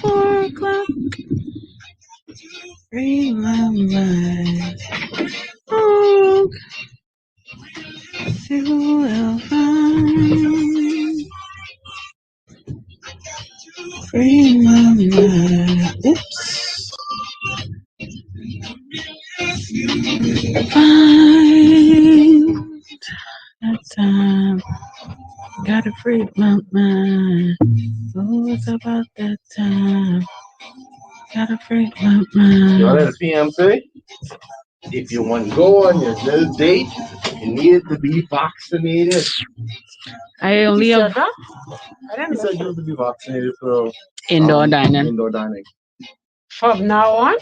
4 o'clock. Free my mind. Oh, see who will find. Free my mind. Oops. Find that time. Gotta free my mind. Oh, it's about that time. Gotta free my You know mind. what the PM say? If you want to go on your little date, you need to be vaccinated. I only You have said that? I He didn't said you listen. have to be vaccinated for indoor dining. indoor dining From now on,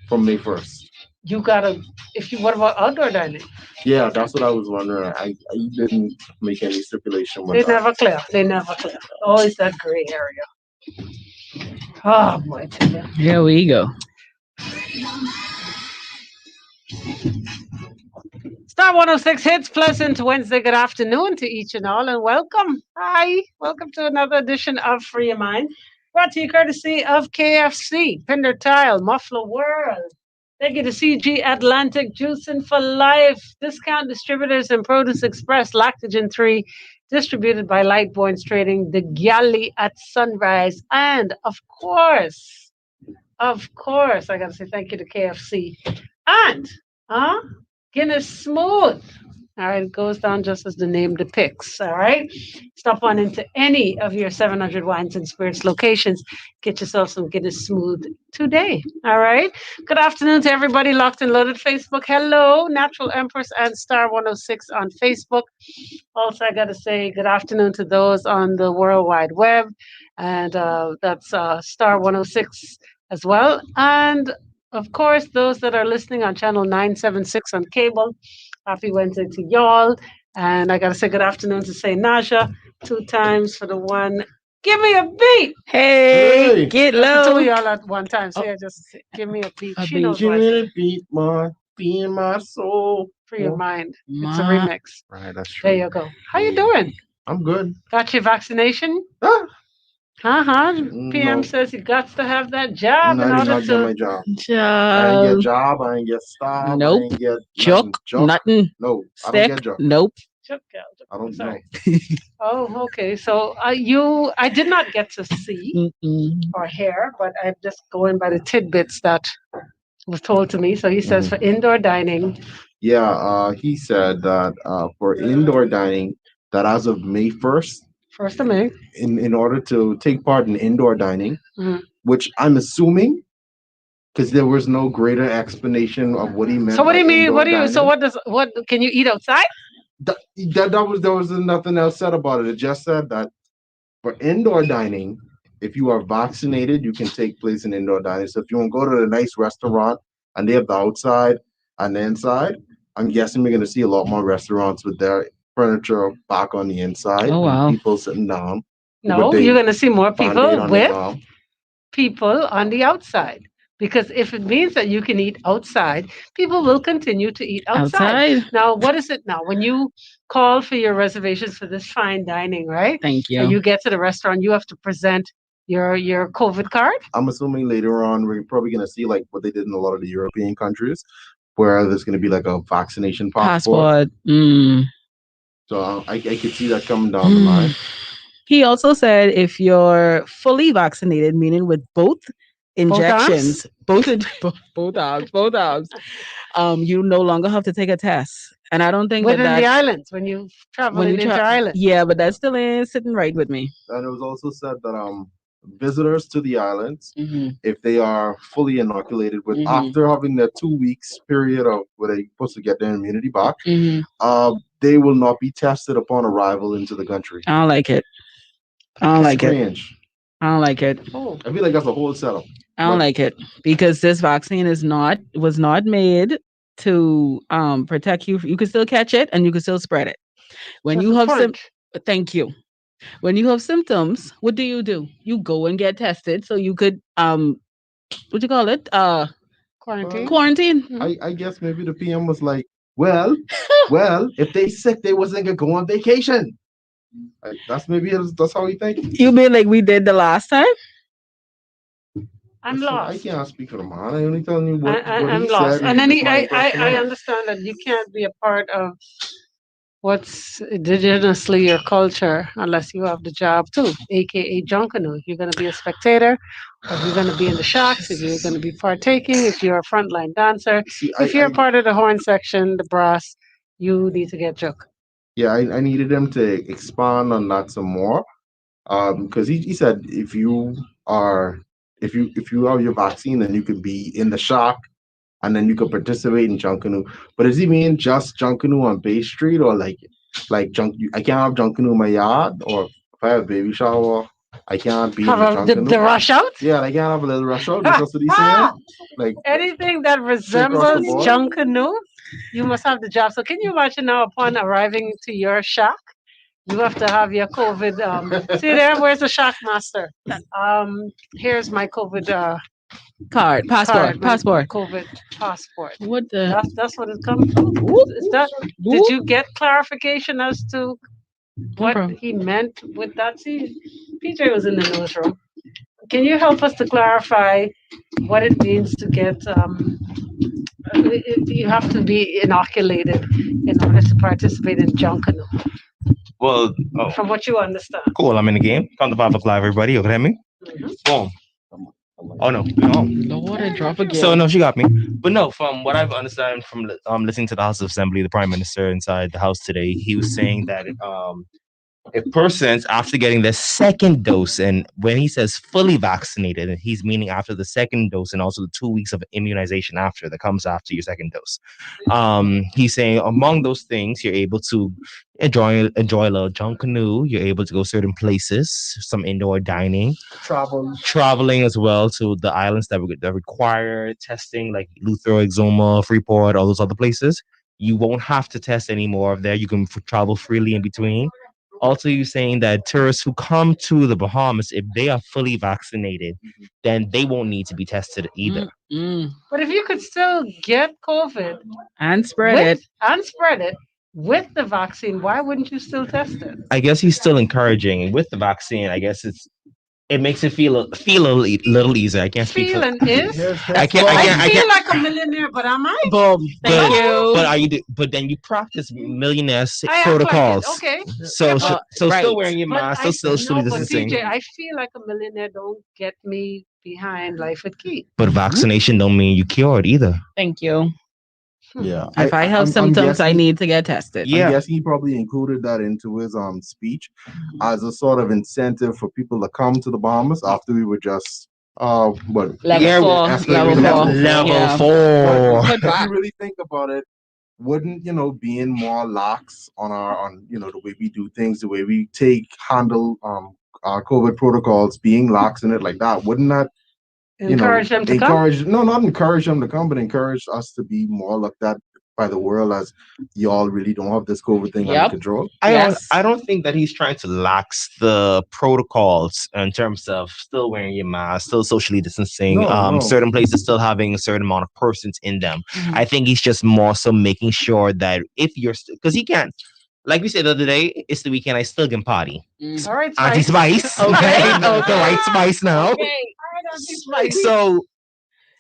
from May 1st. you gotta. If you, what about outdoor dining? Yeah, that's what I was wondering. I didn't make any stipulation with They that. never clear. They never clear. Always that gray area. Oh boy, tell you. Here we go. Star 106 hits pleasant Wednesday. Good afternoon to each and all, and welcome. Hi, welcome to another edition of Free Your Mind, brought to you courtesy of KFC, Pinder Tile, Muffler World. Thank you to CG Atlantic, Juicing for Life, Discount Distributors and Produce Express, Lactogen 3, distributed by Lightborns Trading, the Galley at Sunrise, and of course, I got to say thank you to KFC. And, Guinness Smooth. All right, it goes down just as the name depicts. All right, stop on into any of your 700 Wines and Spirits locations. Get yourself some Guinness Smooth today. All right. Good afternoon to everybody locked and loaded Facebook. Hello, Natural Empress and Star 106 on Facebook. Also, I got to say good afternoon to those on the World Wide Web, and that's Star 106 as well. And of course, those that are listening on channel 976 on cable. Happy Wednesday to y'all. And I got to say good afternoon to say Naja 2 times for the one. Give me a beat. Hey, Hey. get That's the two low. of y'all at one time. So Oh, yeah, just give me a beat. a She beat. knows Give what I me say. the beat, man. Be in my soul. For your mind. It's a Ma. remix. Right, that's There true. you go. How you Yeah. doing? I'm good. Got your vaccination? Ah, PM no, says you got to have that job I in did order not get my to. job. I didn't Job. get job. I didn't get staff. I Nope. didn't get Chuck. nothing. Job. Nothing. No, I don't Stick. get job. Nope. I don't know. Sorry. Oh, okay. So I did not get to see Mm-mm. or hear, but I'm just going by the tidbits that was told to me. So he says for indoor dining, Yeah, he said that for indoor dining, that as of May 1st, first of May. in order to take part in indoor dining, Mhm. which I'm assuming, because there was no greater explanation of what he meant. So what do by you mean? indoor What do you? So dining. what can you eat outside? That was there was nothing else said about it. It just said that for indoor dining, if you are vaccinated, you can take place in indoor dining. So if you want to go to a nice restaurant and they have the outside and the inside, I'm guessing we're going to see a lot more restaurants with their furniture back on the inside Oh, and wow. people sitting down with No, their you're going to see more band-aid people on their with arm. people on the outside. Because if it means that you can eat outside, people will continue to eat outside. Outside. Now, what is it now? When you call for your reservations for this fine dining, right? Thank And you. you get to the restaurant, you have to present your COVID card. I'm assuming later on we're probably going to see like what they did in a lot of the European countries, where there's going to be like a vaccination passport. Passport. Mm. So I could see that coming down the line. He also said if you're fully vaccinated, meaning with both injections, both arms, you no longer have to take a test. And I don't think Within the that's islands, when you travel when you into islands. yeah, but that still ain't sitting right with me. And it was also said that visitors to the islands, Mm-hmm. if they are fully inoculated with Mhm. after having their 2 weeks period of where they're supposed to get their immunity back, Mm-hmm. they will not be tested upon arrival into the country. I don't like it. I don't like it. Strange. I don't like it. Oh, I feel like that's a whole setup. I don't But- like it because this vaccine was not made to protect you. You can still catch it and you can still spread it. When just you a have punch. thank you. When you have symptoms, what do? You go and get tested so you could what you call it? Quarantine. Quarantine. I guess maybe the PM was like, well, if they sick, they wasn't gonna go on vacation. That's how we think. You mean like we did the last time? I'm Listen, I lost. can't speak for the man. I only telling you what I'm he lost. said. And then It's my impression I of it. understand that you can't be a part of what's indigenously your culture unless you have the job too, aka Junkanoo. If you're going to be a spectator, or if you're going to be in the shocks, if you're going to be partaking, if you're a frontline dancer, See, if you're part of the horn section, the brass, you need to get Juk. yeah, I needed him to expand on that some more. Because he said are if you have your vaccine, then you could be in the shock and then you could participate in Junkanoo. But does he mean just Junkanoo on Bay Street or like I can't have Junkanoo in my yard, or if I have a baby shower, I can't be in the The Junkanoo. rush out? Yeah, I can't have a little rush out. Is that what he's saying? Like Anything that straight across the resembles board. Junkanoo, you must have the job. So can you imagine now upon arriving to your shack, you have to have your COVID. See there, where's the shack master? Here's my COVID Card, passport, my passport. COVID passport. What the? That's what it comes to. Is that? Did you get clarification as to what problem. he meant with that? See, PJ was in the newsroom. Can you help us to clarify what it means to get? You have to be inoculated in order to participate in Junkanoo. Well, From what you understand. cool. I'm in the game. Come to Pop Live, everybody. You can hear me? Boom. Oh no. Lord, I drop again. So no, she got me. But no, from what I've understood from listening to the House of Assembly, the Prime Minister inside the House today, he was saying that if persons after getting their second dose, and when he says fully vaccinated, he's meaning after the second dose and also the 2 weeks of immunization after that comes after your second dose. He's saying among those things, you're able to enjoy a little Junkanoo. You're able to go certain places, some indoor dining, traveling as well to the islands that require testing, like Luther, Exuma, Freeport, all those other places. You won't have to test anymore there. You can travel freely in between. Also, you're saying that tourists who come to the Bahamas, if they are fully vaccinated, then they won't need to be tested either. But if you could still get COVID And spread it with the vaccine, why wouldn't you still test it? I guess he's still encouraging with the vaccine. I guess it makes it feel a little easier. I can't speak for. Feeling is. I feel like a millionaire, but am I? Boom. Thank you. But are you? But then you practice millionaire I act protocols. Like it. Okay. So right. still wearing your But mask, I still social but distancing. PJ, I feel like a millionaire don't get me behind Life with Keith. But vaccination don't mean you cured either. Thank you. Yeah. If I have symptoms, I need to get tested. Yeah. I guess he probably included that into his speech as a sort of incentive for people to come to the Bahamas after we were just Level Yeah, 4. escalated Level 4. Level Yeah. 4. But if you really think about it, wouldn't being more lax on the way we do things, the way we handle our COVID protocols, being lax in it like that, wouldn't that Encourage them to come. not encourage them to come, but encourage us to be more looked at by the world as y'all really don't have this COVID thing under control. I don't think that he's trying to lax the protocols in terms of still wearing your mask, still socially distancing, No. certain places still having a certain amount of persons in them. I think he's just more so making sure that if you're because he can't. Like we said the other day, it's the weekend. I still can party. All right, Auntie Spice, okay, the right Spice now. Okay. All right, Auntie Spice. So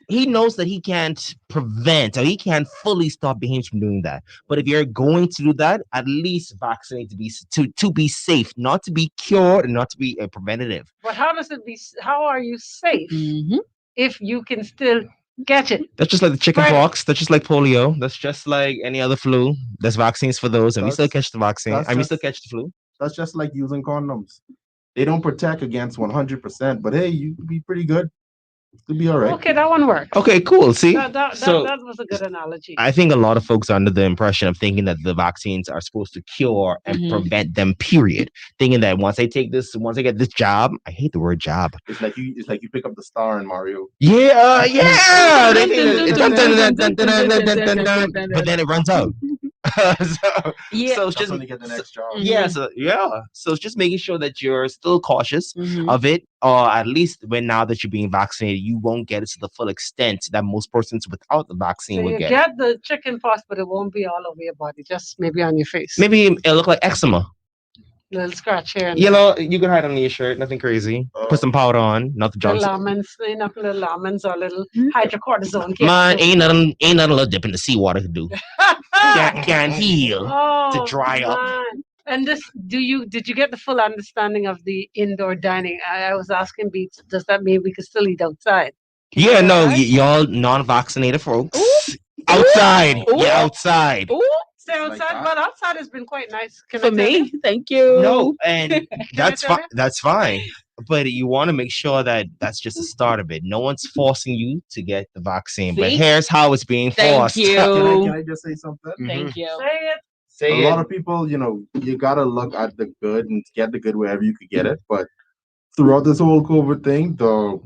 he knows that he can't prevent or he can't fully stop him from doing that. But if you're going to do that, at least vaccinate to be safe, not to be cured and not to be preventative. But how does it be? How are you safe if you can still get it? That's just like the chicken pox. That's just like polio. That's just like any other flu. There's vaccines for those, and we still catch the vaccine. And we still catch the flu. That's just like using condoms. They don't protect against 100%, but hey, you could be pretty good. You'll be all right. Okay, that one works. Okay, cool. See, That was a good analogy. I think a lot of folks are under the impression of thinking that the vaccines are supposed to cure and prevent them. Period. Thinking that once I get this job, I hate the word job. It's like you pick up the star in Mario. Yeah. They think that- but then it runs out. So it's just to get the next job. So it's just making sure that you're still cautious of it, or at least now that you're being vaccinated, you won't get it to the full extent that most persons without the vaccine So would you get. get the chicken pox, but it won't be all over your body, just maybe on your face. Maybe it'll look like eczema. Little scratch here and You know, you can hide under your shirt, nothing crazy. Put some powder on, not the little Johnson. almonds, little almonds or little Mm. hydrocortisone. Man, ain't nothing a little dip in the seawater to do. Can't heal. Oh, dry up. man. And this, did you get the full understanding of the indoor dining? I was asking Beats, does that mean we can still eat outside? Can you Yeah, eat no, outside? y'all non-vaccinated folks. Ooh. Outside. Ooh. Yeah, outside. Ooh, Stay Like outside, that. but outside has been quite nice. Can I for tell me, you? thank you. No, and that's tell fine. you? That's fine. But you want to make sure that that's just the start of it. No one's forcing you to get the vaccine. But See? here's how it's being Thank forced. you. Can I just say something? Thank you. Say it. Say A it. lot of people, you gotta look at the good and get the good wherever you could get it. But throughout this whole COVID thing, the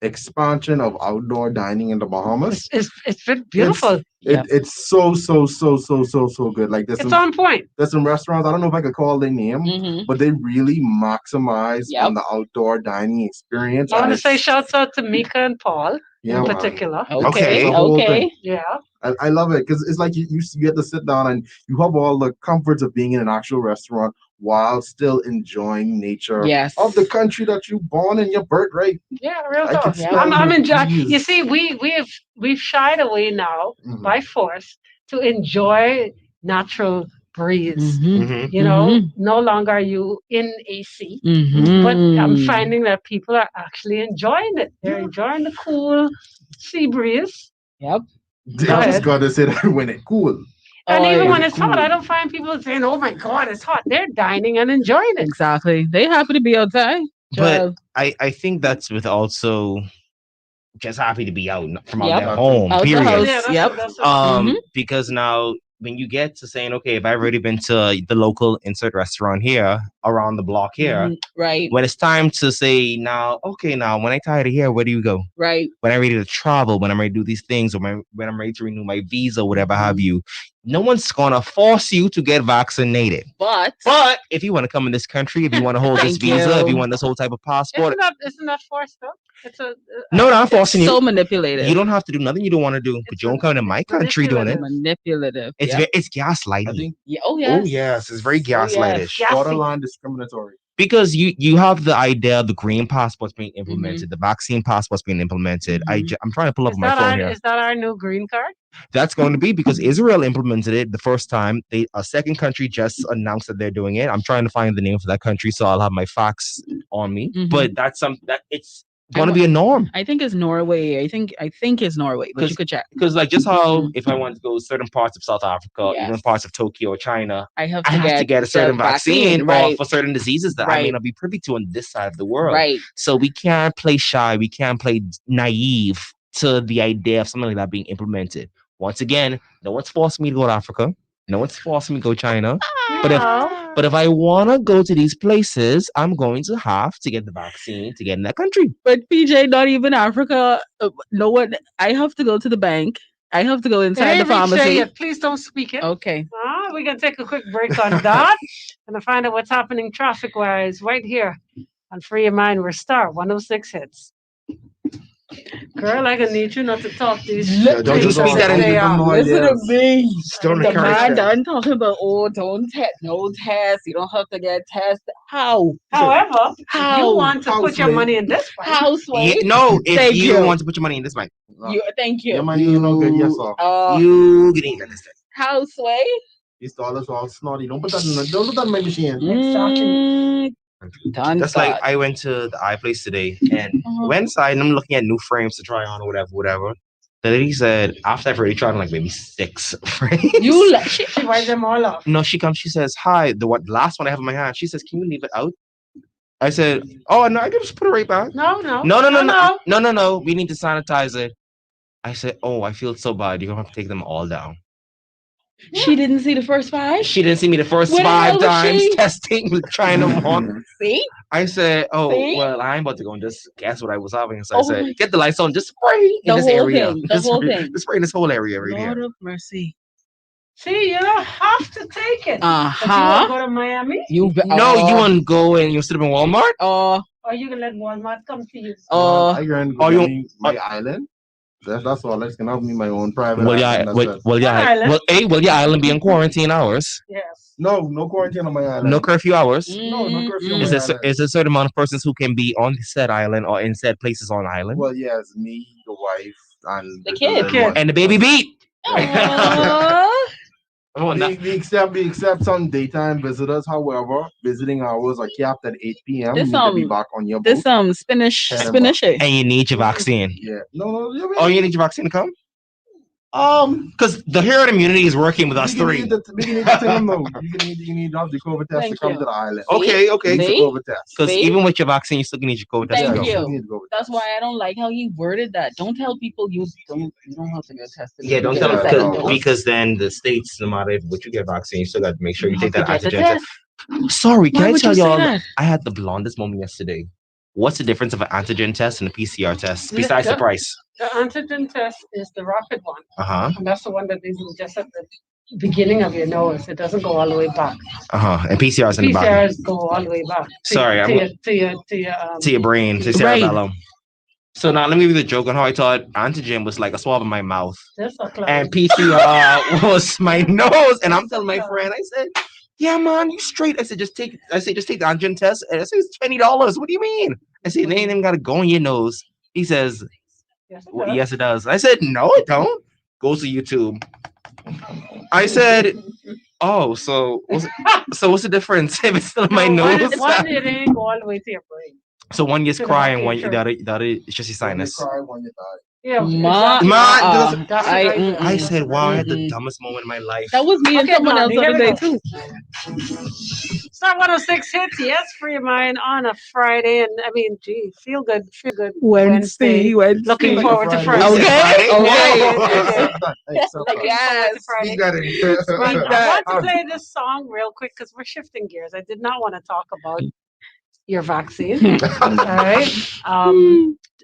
expansion of outdoor dining in the Bahamas, It's been beautiful. Yeah. it's so good. Like It's on point. there's some restaurants, I don't know if I could call their name, Mhm. but they really maximize Yep. on the outdoor dining experience. I want and to say it's- shouts out to Mika and Paul yeah, in man. particular. Okay. The whole Okay. thing. Yeah. I love it because it's like you get to sit down and you have all the comforts of being in an actual restaurant while still enjoying nature Yes. of the country that you born in, your birthright. Yeah, real I talk. could Yeah. smell I'm the enjoying. breeze. You see, we've shied away now Mhm. by force to enjoy natural breeze. Mhm. Mhm. You know, Mhm. no longer are you in AC, Mhm. but I'm finding that people are actually enjoying it. They're enjoying the cool sea breeze. Yep. They Go just ahead. gotta say that when it cool. And Oh, even yeah. when it's hot, Cool. I don't find people saying, "Oh my God, it's hot." They're dining and enjoying it. Exactly. They happy to be outside. But Child. I think that's with also just happy to be out from out Yep. their home. Out the Period. house. Yeah, that's Yep. it, that's it. Because now when you get to saying, okay, if I've already been to the local insert restaurant here around the block here, Mhm. Right. when it's time to say now, okay, now when I tired of here, where do you go? Right. When I'm ready to travel, when I'm ready to do these things, or when I'm ready to renew my visa, whatever have Mhm. you, no one's gonna force you to get vaccinated. But But if you want to come in this country, if you want to hold this Thank visa, if you you. want this whole type of passport, Isn't that forced though? It's a no, not it's forcing so you. manipulative. You don't have to do nothing you don't want to do, but It's you don't come to my country doing it. manipulative. manipulative. It's Yep. it's gaslighting. I think Yeah. Oh yes. Oh yes, it's very Oh, yes. gaslightish. Gassy. borderline discriminatory. Because you have the idea of the green passport's being Mm-hmm. implemented, the vaccine passport's being implemented. Mhm. I'm trying to pull up on my phone here. Is that our new green card? That's going to be because Israel implemented it the first time. A second country just announced that they're doing it. I'm trying to find the name for that country, so I'll have my facts on me. Mhm. But that's that it's going to be a norm. I think it's Norway. I think it's Norway, but you could check. Because like just how if I want to go certain parts of South Africa, Yes. even parts of Tokyo or China, I have I have to get a certain the vaccine or right? for certain diseases that I may Right. not be privy to on this side of the world. Right. So we can't play shy. We can't play naive to the idea of something like that being implemented. Once again, no one's forcing me to go to Africa. No one's forcing me to go to China. But if I want to go to these places, I'm going to have to get the vaccine to get in that country. But PJ, not even Africa. No one. I have to go to the bank. I have to go inside Hey, the reach there pharmacy. yet. Please don't speak it. Okay. We're gonna take a quick break on that and find out what's happening traffic wise right here on Free Your Mind. We're Star 106 hits. Girl, I gonna need you not to talk these. Yeah, don't things just as speak that they into are. them, no Listen to ideas. me. Don't The encourage man them. done talking about don't test, no test. You don't have to get tested. How? However, if How? you want to How, put your Sway? money in this bank, How, Sway? No, if Thank you you. want to put your money in this bank, Thank you. Yeah, man, you know good. Yes, sir. you get in this thing. How, Sway? These dollars are all snotty. Don't put that in my machine. Mm, done That's like thought. I went to the iPlace today and Uh-huh. went inside and I'm looking at new frames to try on or whatever. The lady said after I've already tried on like maybe 6 frames. You let she wipes them all off. No, she comes. She says, "Hi." The last one I have in my hand. She says, "Can you leave it out?" I said, "Oh no, I can just put it right back." No. No. We need to sanitize it. I said, "Oh, I feel so bad. You're gonna have to take them all down." She didn't see the first 5. She didn't see me the first Where the hell 5 was times she? testing, trying them on. See? I said, "Oh, See? well, I'm about to go and just guess what I was having." So I Oh said, my- "Get the lights on, just spray in The this whole area, thing, the whole thing. just spray in this whole area right Lord here." of mercy. See, you don't have to take it. But you Uh-huh. will go to Miami, You No, you want to go and you sit up in Walmart? or you can let Walmart come to you. I can Oh, go you- to my island. That's all. I can have me my own private Will island. your That's it. will your Island. will your island be in quarantine hours? Yes. No quarantine on my island. No curfew hours. No curfew on Is my there island. is a certain amount of persons who can be on said island or in said places on island? Well, yes, me, the wife, and The kid. little one. And the baby beat. Aw. Oh, no. We accept some daytime visitors. However, visiting hours are capped at 8 p.m. This, You need to be um, back on your This boat. spinach Ten spinach. And you need your vaccine. Yeah. No. You Oh, you need your vaccine to come? Because the herd immunity is working with us you three. need the thing, no. You need to have the COVID test Thank to come you. to the island. Okay. It's a See? COVID test. Because See? even with your vaccine, you still need your COVID test. Thank to go. you. still need the COVID That's test. why I don't like how he worded that. Don't tell people you don't have to get tested. Yeah, don't You tell get them a that, second no. dose. because then the states, no matter what you get vaccine, you still got to make sure you take have that to get the antigen test. Sorry, can Why I would tell you say y'all? that? I had the blondest moment yesterday. What's the difference of an antigen test and a PCR test Yeah, besides the yeah. price? The antigen test is the rapid one. And And that's the one that they do just at the beginning of your nose. It doesn't go all the way back. And PCR is in the back. PCRs go all the way back. Sorry, to your brain, to your Right. cerebellum. So now let me give you the joke on how I thought antigen was like a swab in my mouth Just a cloud. and PCR was my nose. And I'm telling my friend, I said, "Yeah, man, you straight." I said, just take the antigen test. And I said, "It's $20. What do you mean?" I said, "They ain't even got to go in your nose." He says, Yes, it "Well, does. yes, it does." I said, "No, it don't." Goes to YouTube. I said, "Oh, so what's the difference if it's still in my No, nose?" One it ain't go all the way to your brain. So one is To the crying, one future. the other is just your When you sinus. cry, when you die. Yeah, Ma- exactly. Man, That's I- right. I said, "Wow, I had the Mm-mm. dumbest moment in my life." That was me and Okay, someone else Blondie, the other here day we too. Star 106 hits, yes, free your mind on a Friday. And I mean, gee, feel good. Wednesday. Looking forward to Friday. Okay. Okay. Yes. Friday. Speak that in. But I want to play this song real quick because we're shifting gears. I did not want to talk about your vaccine. All right.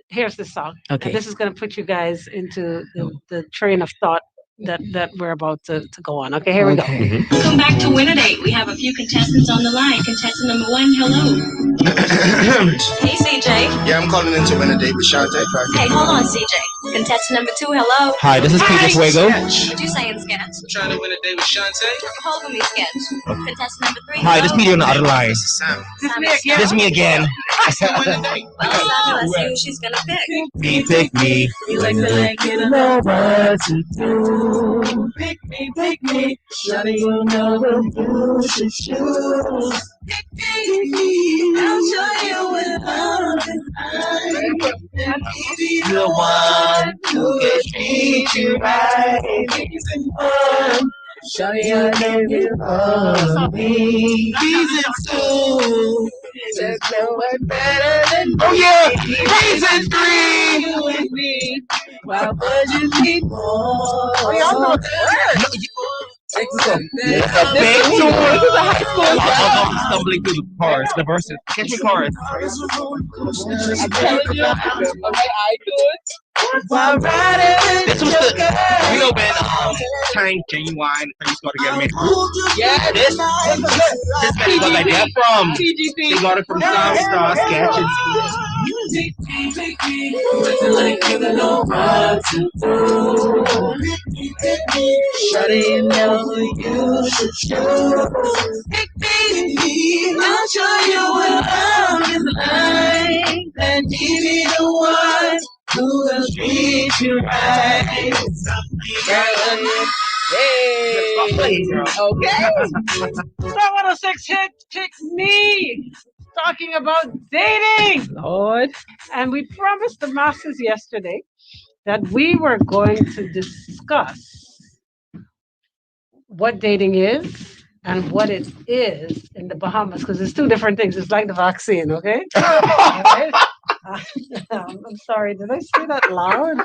Here's the song. Okay. And this is going to put you guys into the train of thought that we're about to go on. Okay, here we go. Welcome back to Win a Date. We have a few contestants on the line. Contestant number 1, hello. Hey, CJ. Yeah, I'm calling in to win a date with Shantae. Hey, hold on, CJ. Contestant number 2, hello. Hi, this is Peter Fuego. What you saying, Sketch? I'm trying to win a date with Shantae. Hold with me, Sketch. Contestant number 3, Hi, this is Peter on the other line. This is Sam. Sammy. This is me again. Win a date. Well, Sammy, let's see who she's gonna pick. Pick me. You like to like it, know what to do. Pick me. Shawty, you know what you should choose. Pick me. I'll show you what love is like. The one who can treat you right. Reason one. Shawty, I know you love me. Reason two. There's no one better than Oh yeah, reason 3. you and me. Why would you need more? Oh, Big tour. This is a high school song. I'm stumbling through the chorus, the verses. Catch me chorus. I'm telling you, okay, I do it. Why riding This was the, you know, when Tank, Genuine, things got together. Man. Yeah, This man got like that from. They got it from Soundstar Sketches. Shawty, you know who you should choose. Pick me, I'll show you what love is like. And give me the one who will treat you right. Hey, okay. Star 106 hit, pick me. Talking about dating. Lord. And we promised the masses yesterday that we were going to discuss what dating is and what it is in the Bahamas, because it's two different things. It's like the vaccine, okay? All right? I'm sorry, did I say that loud?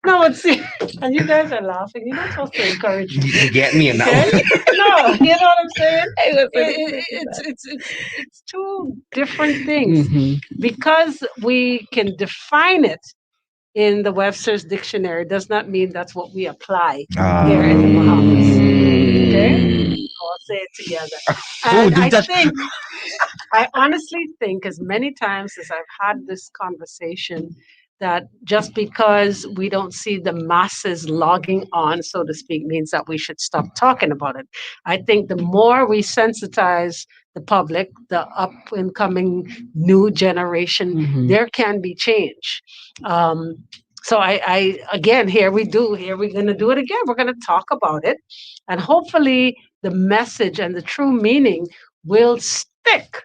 No, it's and you guys are laughing. You're not supposed to encourage me. You get me enough. Okay? No, you know what I'm saying? Hey, listen. It's two different things. Because we can define it in the Webster's dictionary does not mean that's what we apply here in the Bahamas. Okay? I'll say it together. And I honestly think as many times as I've had this conversation that just because we don't see the masses logging on, so to speak, means that we should stop talking about it. I think the more we sensitize the public, the up and coming new generation, Mhm. there can be change. So I again, here we're going to do it again. We're going to talk about it, and hopefully the message and the true meaning will stick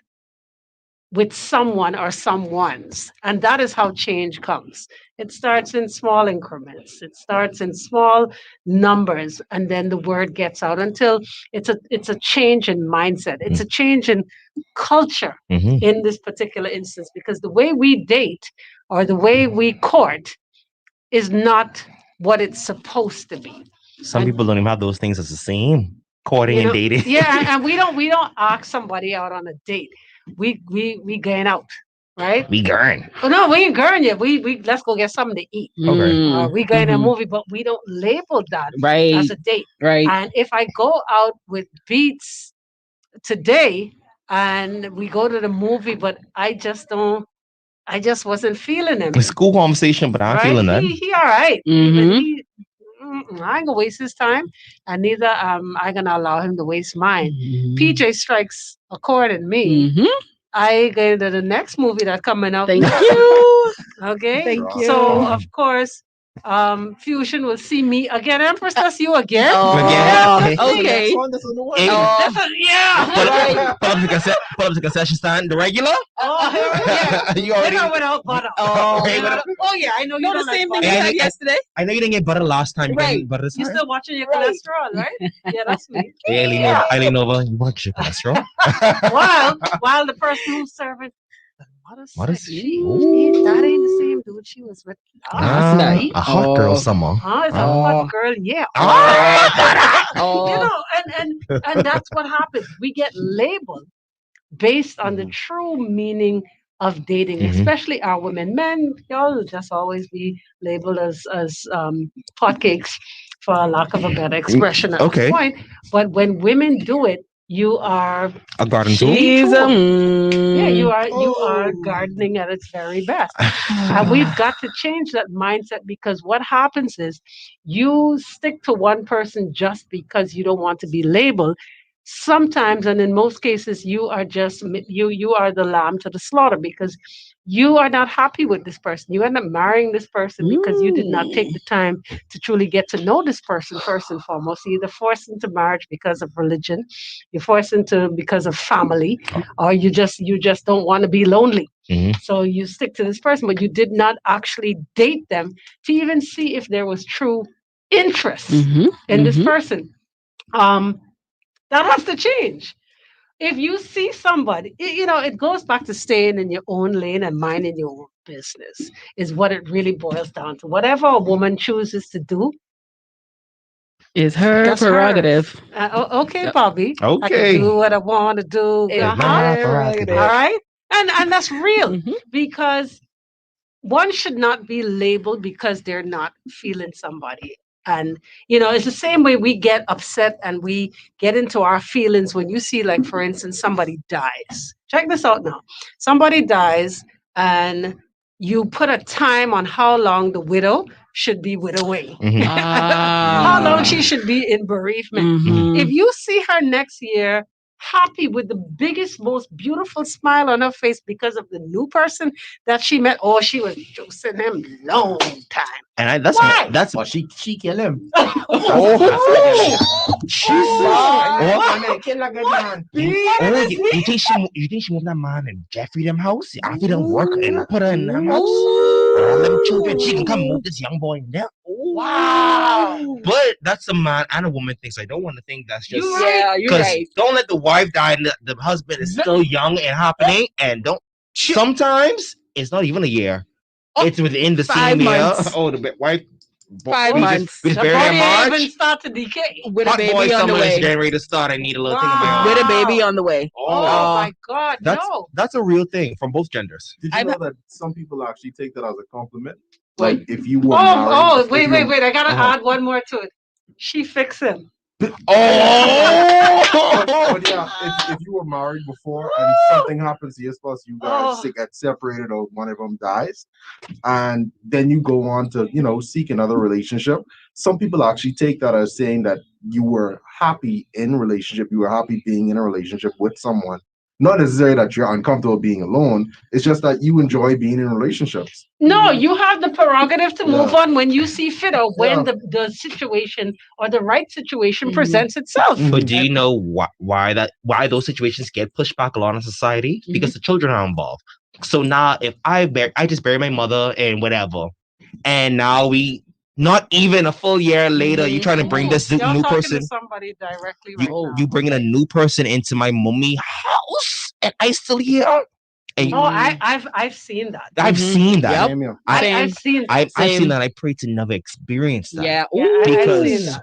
with someone or someones. And that is how change comes. It starts in small increments. It starts in small numbers, and then the word gets out until it's a change in mindset. It's a change in culture Mhm. in this particular instance, because the way we date or the way we court is not what it's supposed to be. Some And- people don't even have those things as the same. Courting You and know, dating. yeah, and we don't ask somebody out on a date. We going out, right? We gurn. Oh no, we ain't going yet. We let's go get something to eat. Mm, We going to a mhm. movie, but we don't label that Right. as a date. Right. And if I go out with Beats today and we go to the movie, but I just wasn't feeling him. It's cool conversation, but I'm Right? feeling that. He all right. Mhm. I ain't gonna waste his time, and neither I gonna allow him to waste mine. PJ strikes a chord in me. Mhm. I go to the next movie that's coming out. Thank you. Okay. Thank you. So of course, Fusion will see me again. Empress, that's you again. Oh, Again. okay. Hey, Oh, Yeah. pull up the concession stand, the regular. Oh, yeah. You already. Dinner without butter. Oh, Hey, Dinner- oh yeah, I know you no, the don't like same thing butter. we And had it- yesterday. I know you didn't get butter last time. You Right. got butter this You time. still watching your Right. cholesterol, right? Yeah, that's me. Hey, Eileen Nova, you watch your cholesterol. While the person who's serving, What is she? Ooh. That ain't the same dude she was with Last night. A hot girl Oh. summer. Huh? It's a Oh. hot girl, yeah. You Oh. know, and that's what happens. We get labeled based on the true meaning of dating, Mhm. especially our women. Men, y'all will just always be labeled as hotcakes, for a lack of a better expression at okay. this point. But when women do it, you are A garden tool. She's a yeah, you mm. are gardening at its very best. And we've got to change that mindset, because what happens is you stick to one person just because you don't want to be labeled. Sometimes, and in most cases, you are you are the lamb to the slaughter, because you are not happy with this person. You end up marrying this person because you did not take the time to truly get to know this person first and foremost. You either forced into marriage because of religion, you're forced into because of family, or you just don't want to be lonely. Mhm. So you stick to this person, but you did not actually date them to even see if there was true interest Mhm. in this Mhm. person. That has to change. If you see somebody, it goes back to staying in your own lane and minding your own business, is what it really boils down to. Whatever a woman chooses to do, Is her that's her. prerogative. Okay, Yep. Bobby. I Okay. can do what I want to do. It's Uh-huh. my her prerogative. All right. And that's real, Mhm. because one should not be labeled because they're not feeling somebody. And it's the same way we get upset and we get into our feelings when you see, like, for instance, somebody dies. Check this out now. Somebody dies, and you put a time on how long the widow should be widowing. Mhm. How long she should be in bereavement. Mhm. If you see her next year happy with the biggest, most beautiful smile on her face because of the new person that she met, or she was juicing him long time. And that's Why? that's But she kill him. You think she moved that man in Jeffrey them house? After them work and put her in them house? All them children, she can come move this young boy in there. Wow. But that's a man and a woman thing, so I don't want to think that's just Yeah, you're because right. don't let the wife die and the husband is still young and happening, and don't. Sometimes it's not even a year; it's within the 5 same year. months. Oh, the wife. 5 we months. Just, we The just buried body in ain't March. even start to decay. With a Hot boy baby on the summer is way. getting ready to start. I need a little thing in my Wow. arm. With a baby on the way. Oh, my God, That's no. that's a real thing from both genders. Did I you know know- that some people actually take that as a compliment? Like if you were Oh, married, if wait, you were- I gotta Uh-huh. add one more to it. She fixed him. But yeah, if you were married before and something happens to your spouse, you guys get separated or one of them dies, and then you go on to seek another relationship. Some people actually take that as saying that you were happy in relationship, you were happy being in a relationship with someone. Not necessarily that you're uncomfortable being alone. It's just that you enjoy being in relationships. No, you have the prerogative to move on when you see fit or when the situation or the right situation presents itself. But do you know why those situations get pushed back a lot in society? Because the children are involved. So now if I just bury my mother and whatever, and now not even a full year later, you trying to bring this new person. To somebody directly you bringing a new person into my mummy house, and I still here. And I've seen that. I've seen that. Yep. I've seen that. I've seen that. I pray to never experience that. Yeah. I've seen that.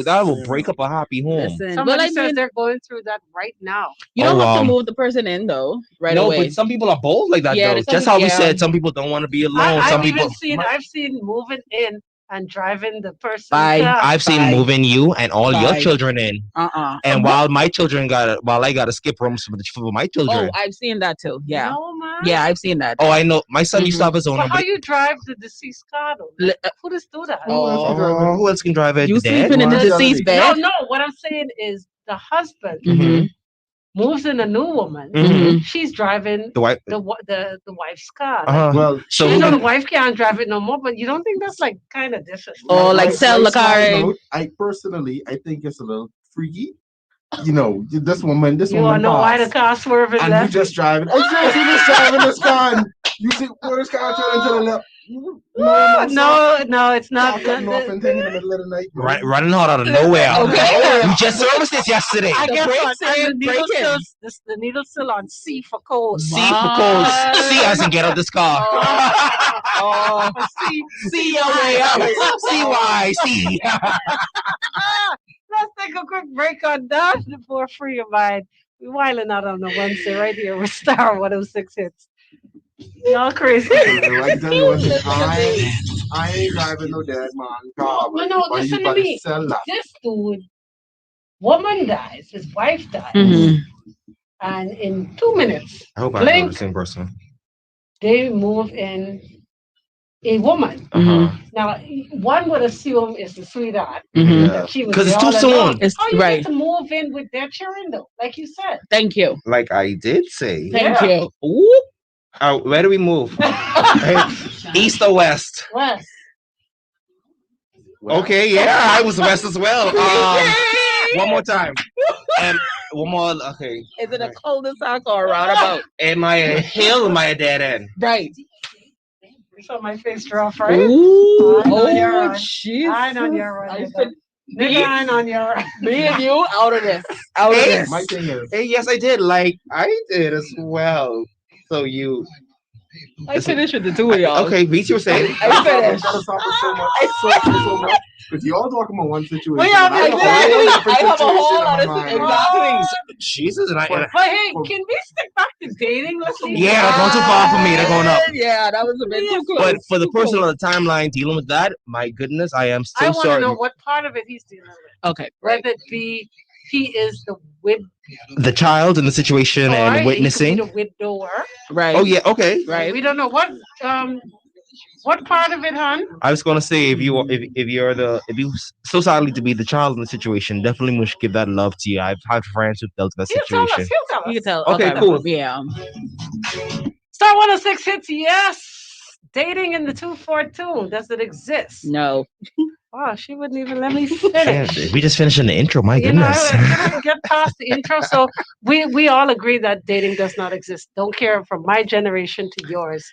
That will break up a happy home. Somebody says they're going through that right now. You don't have to move the person in though, right away. No, but some people are bold like that though. Just how we said, some people don't want to be alone. I've seen moving in and driving the person. I've seen moving you and all your children in. And while I got to skip rooms for my children. Oh, I've seen that too. Yeah. No, man. Yeah, I've seen that. Oh, I know. My son used to have his own. So how you drive the deceased car though? Who does do that? Who else can drive it? You sleeping in the deceased bed? No. What I'm saying is the husband moves in a new woman. She's driving the wife's car. Well, so the wife can't drive it no more. But you don't think that's like kind of disrespectful? Oh, like sell the car. I think it's a little freaky. This woman. You want to know why the car swerving and left? You just driving. Exactly, you just driving this car. And you see where this car turning to the left. No, it's not. Running out of nowhere. Okay. We just serviced this yesterday. I guess the needle's still on C for cold. C for cold. C as in get out this car. C your way up. C-Y-C. Let's take a quick break on that before Free Your Mind. We're wilding out on the Wednesday right here with Star 106 Hits. Y'all crazy. I tell you one thing, I ain't driving no dead man car. No, listen to me. This dude, woman dies, his wife dies, and in 2 minutes, I hope I'm the same person. They move in a woman. Now, one would assume it's the sweetheart that she was because it's too soon. How you get to move in with their children, though? Like you said. Thank you. Like I did say. Thank you. Ooh. Where do we move? East or west? West. Okay, yeah, I was west as well. One more time. One more. Okay. Is it a cul-de-sac or a roundabout? Am I a hill or am I a dead end? Right. You saw my face drop, right? Ooh. I know you're right. Jesus. I know you're right. Nigga, on your right. Me and you out of this. Out of this. My thing is. Hey, yes, I did. Like I did as well. So I finished with the two of y'all. Okay, Beach, you were saying. I finished. So much. Because y'all talking about one situation. I have a whole other exactly. Jesus, and But hey, can we stick back to dating? Yeah, they're going too far for me. They're going up. Yeah, that was a bit too close. But for the person on the timeline dealing with that, my goodness, I am so sorry. I want to know what part of it he's dealing with. Okay. Whether it be he is the child in the situation and witnessing. He could be the widower. Right. Oh yeah. Okay. Right. We don't know what part of it, hon? I was gonna say if you so sadly to be the child in the situation, definitely must give that love to you. I've had friends who've dealt with that situation. He'll tell us. You can tell. Okay, cool. Yeah. Star 106 Hits, yes. Dating in the 242. Does it exist? No. Wow, she wouldn't even let me finish. We just finished in the intro. My goodness. Get past the intro. So we all agree that dating does not exist. Don't care from my generation to yours.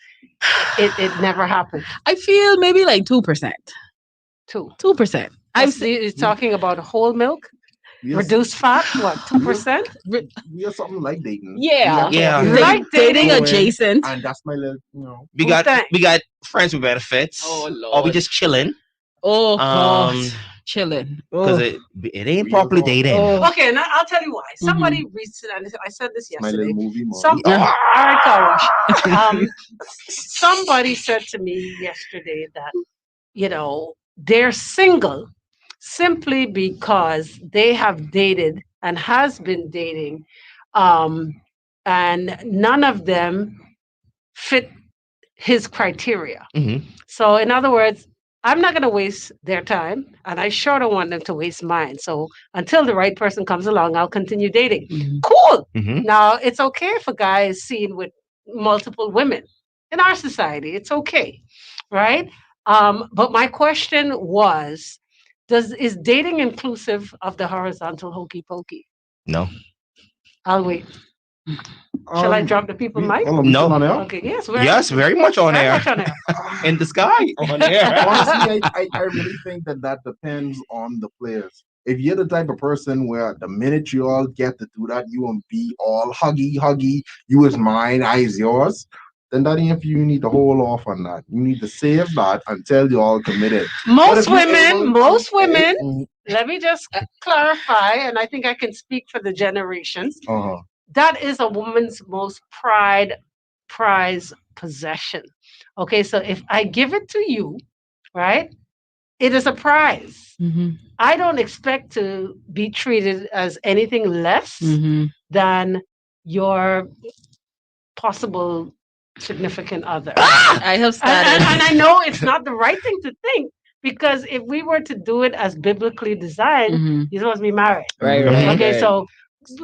It never happened. I feel maybe like 2%. 2%. He's talking about whole milk. Yes. Reduced fat, what, 2%? We are something like dating. Yeah. Like dating adjacent. And that's my little, We got friends with benefits. Oh, Lord. Or we just chilling. Oh, God. Chilling. Because it ain't properly dating. Okay, now I'll tell you why. Somebody recently, I said this yesterday. My little movie. All right, car wash. Somebody said to me yesterday that, they're single simply because they have dated and has been dating, um, and none of them fit his criteria. Mhm. So, in other words, I'm not going to waste their time, and I sure don't want them to waste mine. So, until the right person comes along, I'll continue dating. Cool. Mhm. Now, it's okay if a guy is seen with multiple women in our society. It's okay, right? But my question was, is dating inclusive of the horizontal hokey pokey? No. I'll wait. Shall I drop the people mic? Hold on, we No. still on air? Okay, yes, Yes, very much on very air. much on air. In the sky. On air. Honestly, I really think that depends on the players. If you're the type of person where the minute you all get to do that, you and be all huggy, you is mine, I is yours, then that ain't for you. You need to hold off on that. You need to save that until you're all committed. Most if you women, Mm, let me just clarify, and I think I can speak for the generations. uh-huh. That is a woman's most prized possession. Okay, so if I give it to you, right, it is a prize. I don't expect to be treated as anything less than your possible significant other. I have started. And I know it's not the right thing to think, because if we were to do it as biblically designed, you're supposed to be married. Right, Mhm. right. Okay, right. so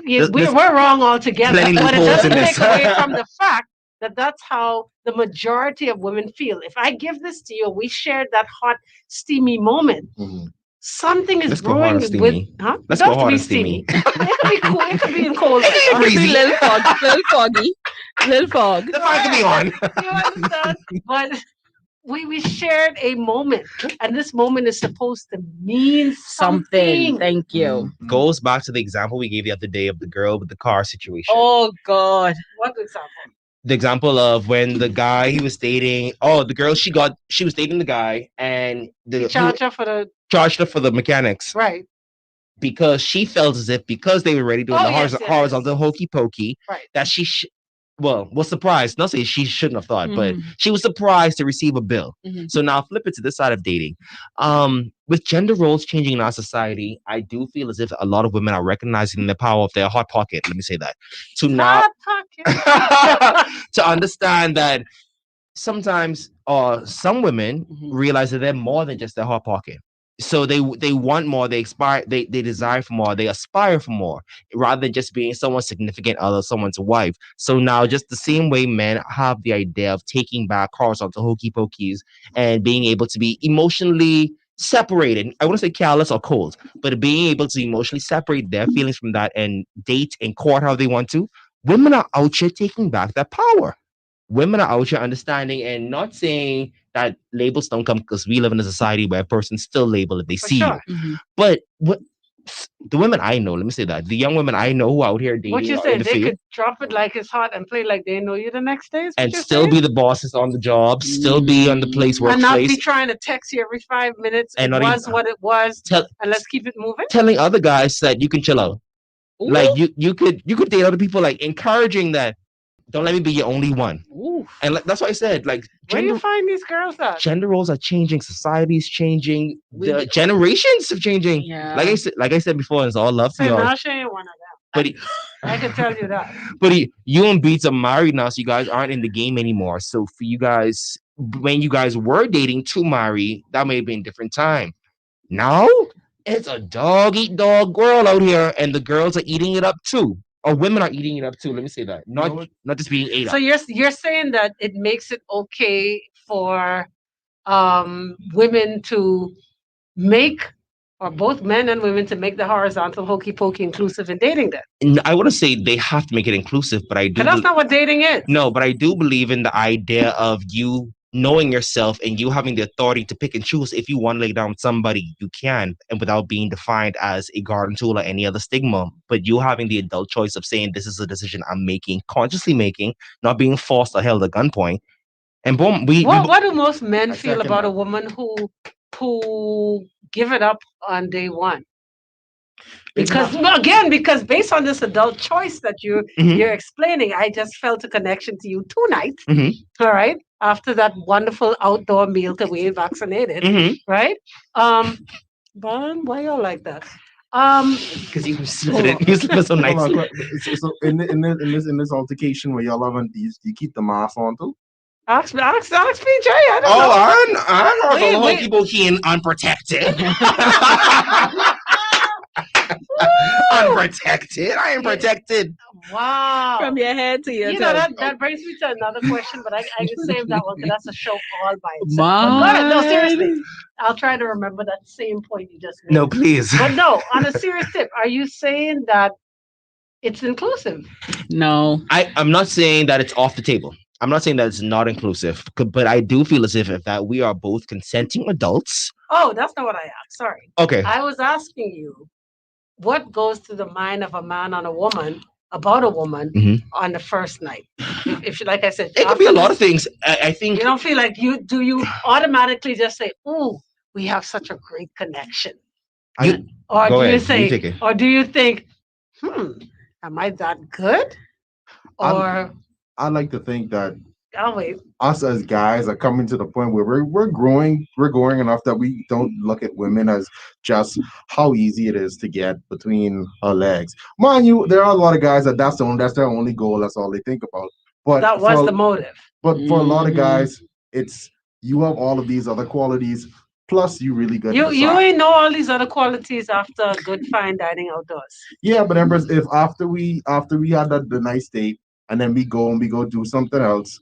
There's we're wrong altogether. plenty But it loopholes doesn't in take this. away from the fact that that's how the majority of women feel. If I give this to you, we shared that hot, steamy moment. Mhm. Something is Let's go hot brewing and with, steamy. huh? Let's It go doesn't have to hot be and steamy. It could be cool. It could be in cold It can weather. be breezy. Little foggy, little fog. The fire can be on. You understand? But we shared a moment, and this moment is supposed to mean Something. something. Thank you. Goes back to the example we gave the other day of the girl with the car situation. Oh God. What example? The example of when the guy he was dating, the girl she was dating the guy, and You charge her for the charged her for the mechanics right. because she felt as if because they were already doing Oh, the yes, yes, horizontal yes. hokey pokey Right. that she was surprised. Not saying she shouldn't have thought, but Mhm. she was surprised to receive a bill. Mhm. So now flip it to this side of dating. With gender roles changing in our society, I do feel as if a lot of women are recognizing the power of their hot pocket. Let me say that. To now Hot pocket. to understand that sometimes some women Mhm. realize that they're more than just their hot pocket. So they want more, they desire for more, they aspire for more, rather than just being someone's significant other, someone's wife. So now just the same way men have the idea of taking back horizontal hokey pokies and being able to be emotionally separated. I wouldn't say callous or cold, but being able to emotionally separate their feelings from that and date and court how they want to. Women are out here taking back that power. Women are out here understanding and not saying that labels don't come, because we live in a society where a person's still labeled if they For see sure. you. Mhm. But what the women I know, let me say that the young women I know who are out here dating What you in say? the They field could drop it like it's hot and play like they know you the next day. Is what and you're still saying? be the bosses on the job, still be on the place And not be workplace, trying to text you every 5 minutes. And It not even- was what it was, tell, and let's keep it moving. telling other guys that you can chill out. Like you could date other people, like encouraging that. Don't let me be your only one. Ooh. And that's why I said, like, Where do you find these girls at? gender roles are changing, society's changing, We- the generations are changing. Yeah. Like I said before, it's all love to Say, y'all. now she ain't one of them. But I can tell you that. but you and Beats are married now, so you guys aren't in the game anymore. So for you guys, when you guys were dating to marry, that may have been a different time. Now it's a dog eat dog world out here, and the girls are eating it up too. Or women are eating it up too. Let me say that. Not just being ate So up. you're saying that it makes it okay for women to make, or both men and women to make the horizontal hokey pokey inclusive in dating then? And I wouldn't say they have to make it inclusive, but I do. Because that's not what dating is. No, but I do believe in the idea of you knowing yourself and you having the authority to pick and choose. If you want to lay down with somebody, you can, and without being defined as a garden tool or any other stigma. But you having the adult choice of saying, this is a decision I'm making, consciously making, not being forced or held at gunpoint. And boom, what do most men I feel second about that. a woman who give it up on day one? Because because based on this adult choice that Mhm. you're explaining, I just felt a connection to you tonight. Mhm. All right, after that wonderful outdoor meal because we ain't vaccinated, Mhm. right? But why y'all like that? Because you slip it. You slip it so Hold on, nicely. so in this altercation where y'all having these, you keep the mask on too? Ask PJ. I don't Oh, know. I heard Wait, the whole wait. people being unprotected. Unprotected. I ain't protected. Wow. From your head to your You know toe. that brings me to another question, but I can save that one because that's a show all by itself. But go ahead. No, seriously. I'll try to remember that same point you just made. No, please. But no, on a serious tip, are you saying that it's inclusive? No. I'm not saying that it's off the table. I'm not saying that it's not inclusive, but I do feel as if that we are both consenting adults. Oh, that's not what I asked. Sorry. Okay. I was asking you what goes through the mind of a man on a woman about a woman on the first night. If like I said, it could be a lot of things. I think you don't feel like you automatically just say, "Ooh, we have such a great connection," or do you think, am I that good? Or I like to think that I'll wait. us as guys are coming to the point where we're growing enough that we don't look at women as just how easy it is to get between her legs. Mind you, there are a lot of guys that's their only goal, that's all they think about. But that was the motive. But for a lot of guys, it's you have all of these other qualities, plus you really good. You ain't know all these other qualities after a good fine dining outdoors. Yeah, but Empress, if after we had the nice date and then we go do something else,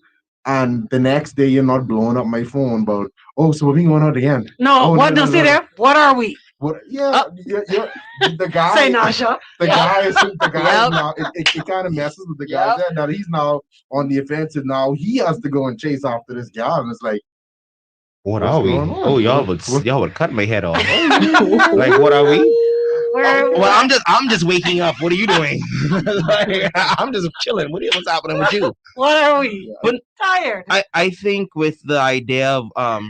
and the next day you're not blowing up my phone about, oh, so we're going out again. No, what does it there? What are we? What? Yeah, you're the guy. Say Nasha. The guy is now. It kind of messes with the guy there. Now he's now on the offensive. Now he has to go and chase after this guy, and it's like, what are we? Oh, y'all would cut my head off. Like, what are we? Well, I'm just waking up. What are you doing? I'm just chilling. What's happening with you? What are we? But tired. I think with the idea of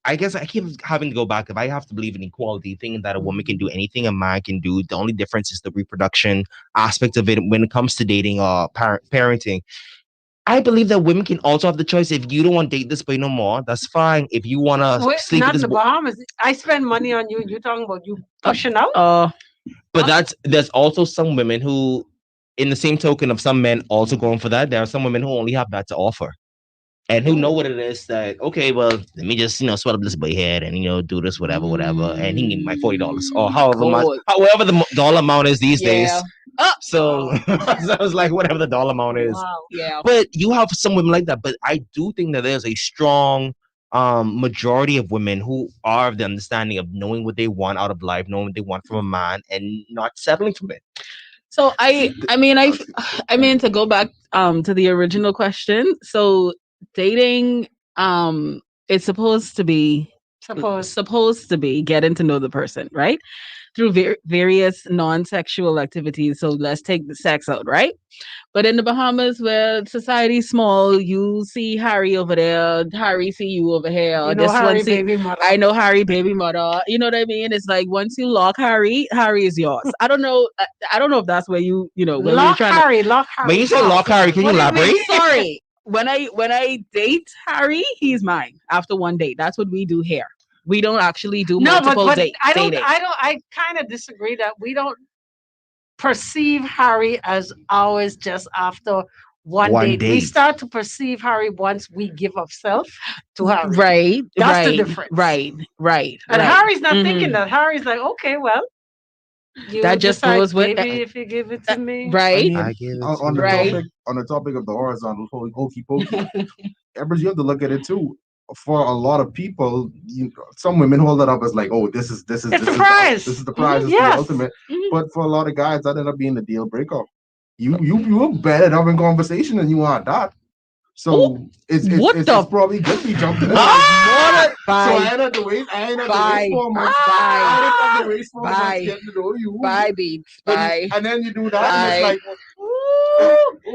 I guess I keep having to go back. If I have to believe in equality, thinking that a woman can do anything a man can do, the only difference is the reproduction aspect of it when it comes to dating or parenting. I believe that women can also have the choice. If you don't want to date this boy no more, that's fine. If you want to sleep with this boy, Bahamas. I spend money on you. You talking about you pushing out? But there's also some women who, in the same token of some men also going for that, there are some women who only have that to offer. And who know what it is that, okay, well, let me just, swell up this boy head and, do this, whatever. And he can give me my $40 or however the dollar amount is these days. So I was like, whatever the dollar amount is. Wow. Yeah. But you have some women like that. But I do think that there's a strong majority of women who are of the understanding of knowing what they want out of life, knowing what they want from a man and not settling for it. So I mean to go back to the original question. So dating it's supposed to be getting to know the person, right? Through various non-sexual activities. So let's take the sex out, right? But in the Bahamas, where society's small, you see Harry over there, Harry see you over here. You know Harry, baby mother. I know Harry, baby mother. You know what I mean? It's like once you lock Harry, Harry is yours. I don't know if that's where lock Harry. When you say lock Harry, can you elaborate? Sorry. When I date Harry, he's mine after one date. That's what we do here. We don't actually do multiple dating. I kind of disagree that we don't perceive Harry as ours just after one date. We start to perceive Harry once we give of self to Harry. Right. That's the difference. Right. And Harry's not thinking that. Harry's like, okay, well, that just goes with if you give it to me. Right. I give it on the topic of the horizontal hokey pokey, Empress, you have to look at it too. For a lot of people, some women hold it up as like, oh, this is the prize. This is the prize. It's the ultimate. But for a lot of guys, that ended up being the deal breaker. You better having conversation than you are that. So it's probably good to be jumping in. So I ain't had to wait. I ain't had to wait 4 months. I didn't have to wait 4 months getting to know you. Bye, Beats. Bye. And then you do that, and it's like.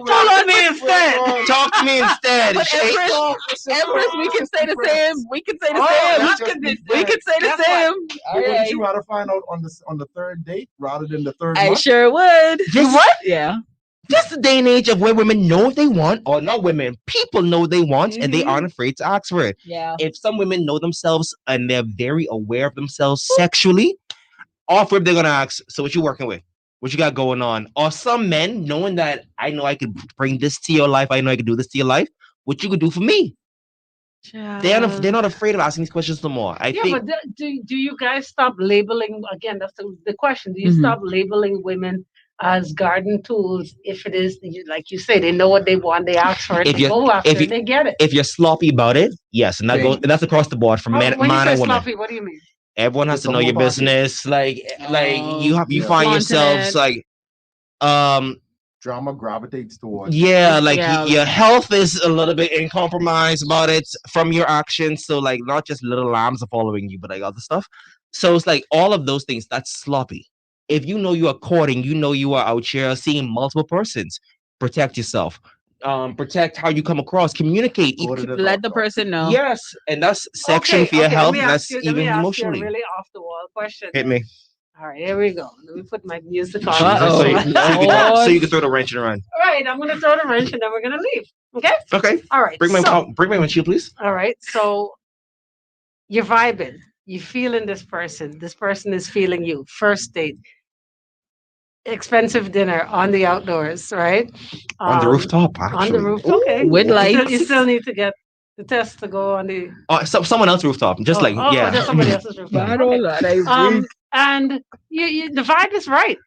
Talk to me instead. Talk to me instead. Empress, we can say the same. We can say the same. We can say the same. Would you rather find out on the third date rather than the third? I sure would. You what? Yeah. This is the day and age of where women know what they want, or not women, people know what they want, and they aren't afraid to ask for it. Yeah. If some women know themselves and they're very aware of themselves sexually, off rip they're gonna ask, so what you working with? What you got going on? Or some men knowing that I know I could bring this to your life, I know I could do this to your life, what you could do for me. They're not afraid of asking these questions no more. I think but do you guys stop labeling again? That's the question. Do you Mhm. stop labeling women as garden tools if it is like you say they know what they want, they ask for it, If they you- go after if you- it, they get it. if you're sloppy about it, yes, and that's across the board from men, When you man say and women. sloppy, what do you mean? Everyone has It's to know your all about it. business. Like you Oh, you yeah. find Flaunting yourselves it. like Drama gravitates towards. yeah, like Yeah. your health is a little bit in compromise about it from your actions. So like not just little lambs are following you, but like other stuff. So it's like all of those things that's sloppy. If you know you are courting, you know you are out here seeing multiple persons. Protect yourself. Protect how you come across. Communicate. Go to the Let the doctor. person know. Yes, and that's section for your health. Let me And ask that's you, let me even ask emotionally. you a really off the wall question. Hit me. All right, here we go. Let me put my music on. Uh-oh. So you can throw the wrench around. All right, I'm gonna throw the wrench and then we're gonna leave. Okay? Okay. All right. Bring my windshield, please. All right. So you're vibing. You feeling this person. This person is feeling you. First date. Expensive dinner on the outdoors, right? On the rooftop, actually. On the roof. Okay. With You lights. still need to get the test to go on the. Someone else's rooftop. Just just somebody else's rooftop. Bad Okay. old lad, I And the vibe is right.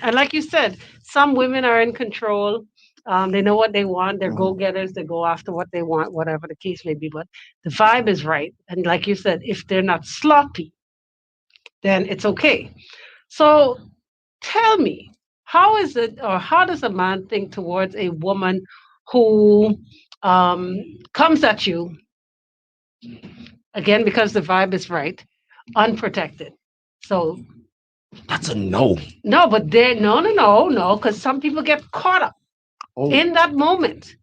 And like you said, some women are in control. They know what they want. They're go-getters. They go after what they want, whatever the case may be. But the vibe is right. And like you said, if they're not sloppy, then it's okay. So tell me, how is it, or how does a man think towards a woman who comes at you, again, because the vibe is right, unprotected? So That's a no. no, but no, because some people get caught up in that moment,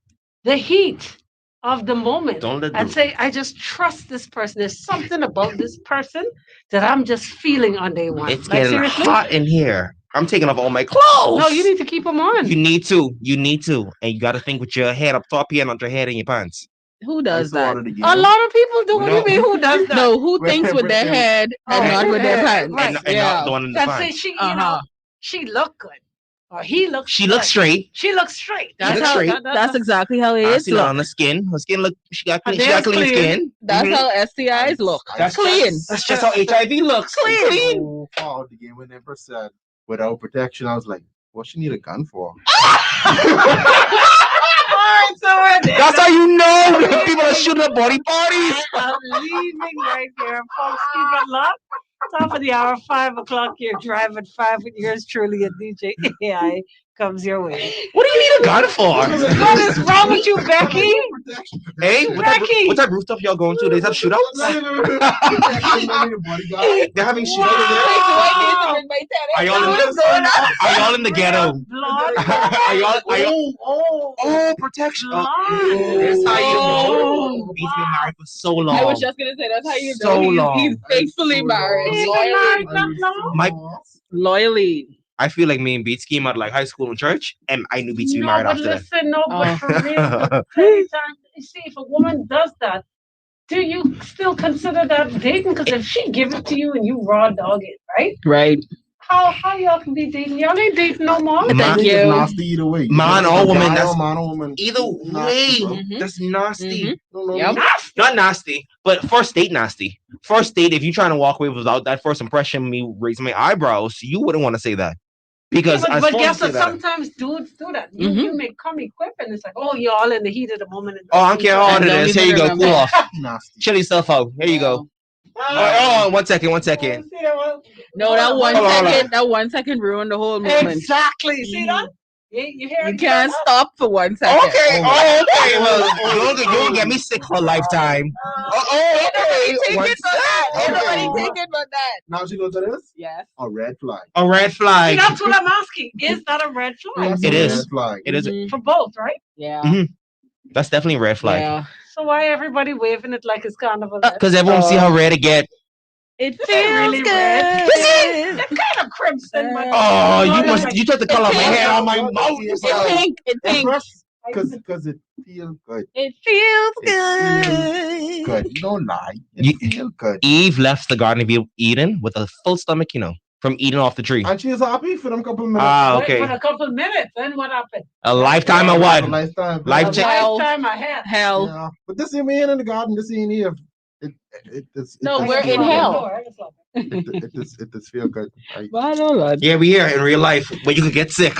the heat of the moment, Don't let and the- say, I just trust this person. There's something about this person that I'm just feeling on day one. It's Like, getting seriously? hot in here. I'm taking off all my clothes. No, you need to keep them on. You need to. And you got to think with your head up top here, not your head in your pants. Who does I saw that? it again. A lot of people do. What do you No. mean? Who does that? No, who Wait, thinks with their wait. head and Oh, not with their yeah, pants? right. And not the one in the And say pants. she, Uh-huh. she look good, or he looks. She looks good. straight. She looks straight. That's looks how. straight. That's exactly how it I is. see that Look, on the skin. Her skin look. She got Her clean. She got nails clean clean. skin. that's Mhm. how STIs look. That's clean. That's just how HIV looks. Clean. So far, the game when Empress said without protection, I was like, what she need a gun for? That's how you know people are shooting up body parties. I'm leaving right here, folks. Keep it locked. Top of the hour, 5 o'clock. You're driving 5 with yours truly, and DJ AI comes your way. What do you need a gun for? What is wrong with you, Becky? Hey, Becky! what type of rooftop y'all going to? They have shootouts? They're having shootouts Wow. there? Are y'all in the ghetto? Blood. Are y'all? Oh, protection. That's how you know. He's been married for so long. I was just gonna say that's how you So know long. he's faithfully married, He's been married that long? loyally. I feel like me and Beats came out of like high school and church, and I knew Beats to be No, married but after that. listen, no, but Oh. for real, anytime, you see, if a woman does that, do you still consider that dating? Because if she give it to you and you raw dog it, right? Right. How y'all can be dating? Y'all ain't dating no more. Man, Thank you. Nasty either way. Man or woman, that's- man or woman. Either way, Mhm. that's nasty. Mhm. No, Yep. Not nasty, but first date nasty. First date, if you're trying to walk away without that first impression, me raising my eyebrows, you wouldn't want to say that. Because Yeah, as but far guess as what? say that, Sometimes dudes do that. You, Mhm. you may come equipped and it's like, oh, you're all in the heat of the moment. And oh, I don't care how hard And it don't is. Here even you go, remember. cool off. Nasty. Chill yourself out. Here you go. Oh, 1 second, 1 second. No, that one Hold on, hold on. second, that 1 second ruined the whole moment. Exactly. See that? You hear You it? can't stop for 1 second. Okay, okay. Well, you'll get me sick for a lifetime. Okay. Take One it for that. Ain't Okay. nobody take it but that. Now she goes to this? Yes. A red flag. A red See, flag. that's what I'm asking. Is that a red flag? That's It a is. red flag. It is. Mhm. For both, right? Yeah. Mhm. That's definitely a red flag. Yeah. So why everybody waving it like it's carnival? Because everyone see how red it get. It feels really red. good. That kind of crimson. but- Oh, No, you no, must. like- You took the color of my hair on my mouth. It's pink. It's pink. Because it feels good. It feels It good. Good. Don't lie. You- It feels good. Eve left the Garden of Eden with a full stomach, from eating off the tree. And she was happy for them couple minutes. Ah, Wait okay. for a couple minutes. Then what happened? A lifetime of A what? lifetime. Life A check. lifetime ahead. Hell. Yeah. But this ain't in the garden. This ain't here. It's No, does we're feel in good. hell. It does feel good. Why don't Lord? Yeah, we here in real life, but you could get sick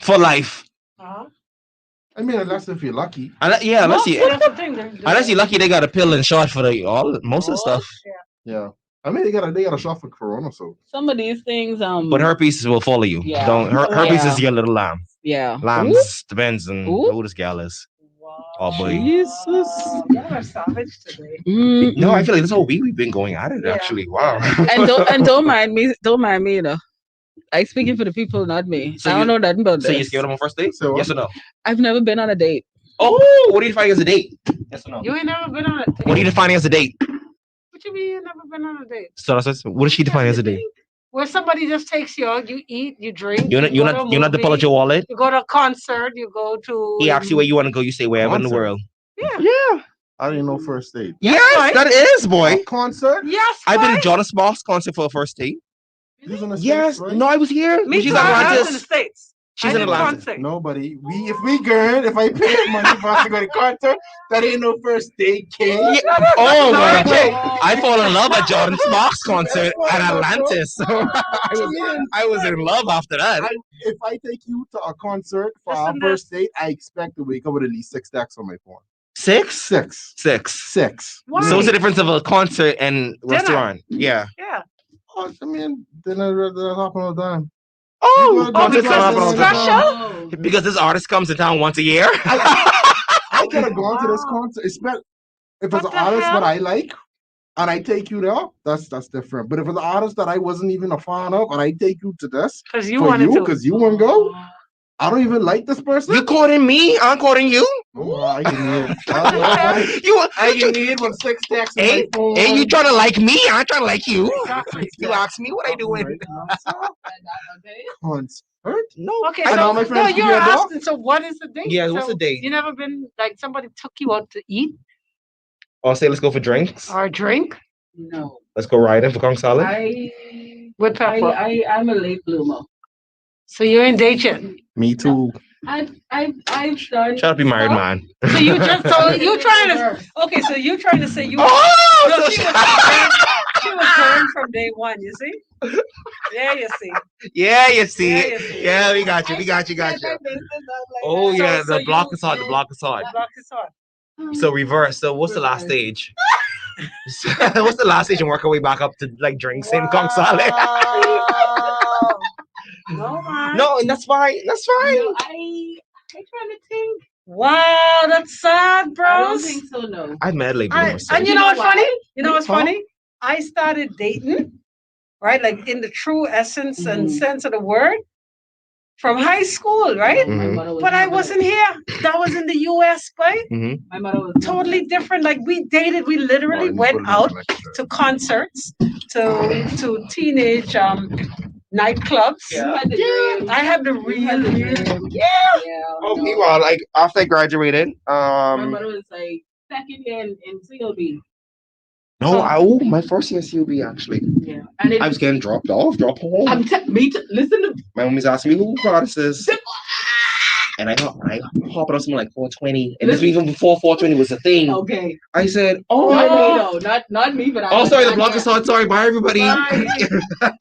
for life. Uh-huh. I mean, unless if you're lucky. Unless That's you the thing. unless you're lucky, they got a pill and shot for most of the stuff. Yeah. I mean, they got a shot for Corona, so. Some of these things, But herpes will follow you. Yeah. Don't herpes Yeah. is your little lamb. yeah. Lambs depends on Ooh. who this gal is. Wow. Oh boy. Jesus. You are savage today. No, I feel like this whole week we've been going at it. Yeah. Actually, wow. And don't mind me. Don't mind me. I speaking for the people, not me. So I don't you- know nothing about So you this. scared of on first date? So what? Yes or no? I've never been on a date. Oh, what do you define as a date? Yes or no? You ain't never been on a date. What do you define as a date? What you mean you never been on a date? So that's what does she define as a date? Where somebody just takes you out, you eat, you drink. You're go to a not the pull out movie, your wallet. You go to a concert, you go to. He asks you where you want to go. You say wherever in the Concert. world. Yeah. I didn't know first date. Yes, right. that is, boy. A concert? Yes, I've been right? to Jonas Sparks concert for a first date. She's in the Yes, States, right? no, I was here. Me She's too. in I was in the Atlantis. States. She's I in did Atlantis. concert. Nobody. If I paid money for us to go to concert, that ain't no first date, kid. Oh my Wait. god! I fall in love at Jordan Sparks concert at Atlantis. So I was in love after that. If I take you to a concert for Listen our to first date, I expect to wake up with at least 6 stacks on my phone. Six? 6. Six. 6. Why? So what's the difference of a concert and restaurant? Yeah. Yeah. Oh, I mean, then I read that happen all the time. Oh, You go to concerts concert happen all the time. special? Because this artist comes to town once a year. I could have gone to this Wow. concert, especially if What it's an the artist hell? that I like and I take you there, that's different. But if it's an artist that I wasn't even a fan of and I take you to this Because you for wanted you to. because you want to go, I don't even like this person. You quoting me? I'm quoting you. Oh, I can hear it. I You can hear it with 6 stacks on my Ain't phone. you trying to like me? I'm trying to like you. Exactly. You ask me what I doing. Concert? No. Okay, I so know my no, friends you're give me a dog. asking. So what is the date? Yeah, what's So the date? You never been like somebody took you out to eat I'll say let's go for drinks. or drink No. Let's go riding for Kong Salad. with pepper. I'm a late bloomer. So you're in dating. Me too. I've done. Try to be married, man. So you just so you trying to okay. So you trying to say you. Oh, No, so she was burned from day one. You see? Yeah, you see. yeah, you see Yeah, it. you see. Yeah, we got you. We got you. Oh So- yeah, so the block you- is hard. The you- block is hard. The block is hard. So reverse. So what's the last stage? What's the last stage and work our way back up to like drinks in Kong Salad? No man. No, and that's fine. That's fine. I trying to think. Wow, that's sad, I don't bros. think so. No. I've met late bloomers. And you You know know what's why? funny? You know what's Huh? funny? I started dating, right? Like in the true essence and Mhm. sense of the word from high school, right? Mhm. My mother was But I never- wasn't here. That was in the US, right? My mother was Totally different. Like we dated, we literally went out to concerts, to teenage nightclubs. Yeah. I had the real, Yeah. Oh, meanwhile, like after I graduated, My mother was like second year in CLB. my first year CUB actually. Yeah. And it, I was getting dropped off, drop home. listen to My mommy's asking me who Goddess is. And I hop on something like 420. And this was even before 420 was a thing. okay. I said, oh, Not me though. Not me, but I oh, sorry, the block is hard. Sorry, bye everybody. Bye.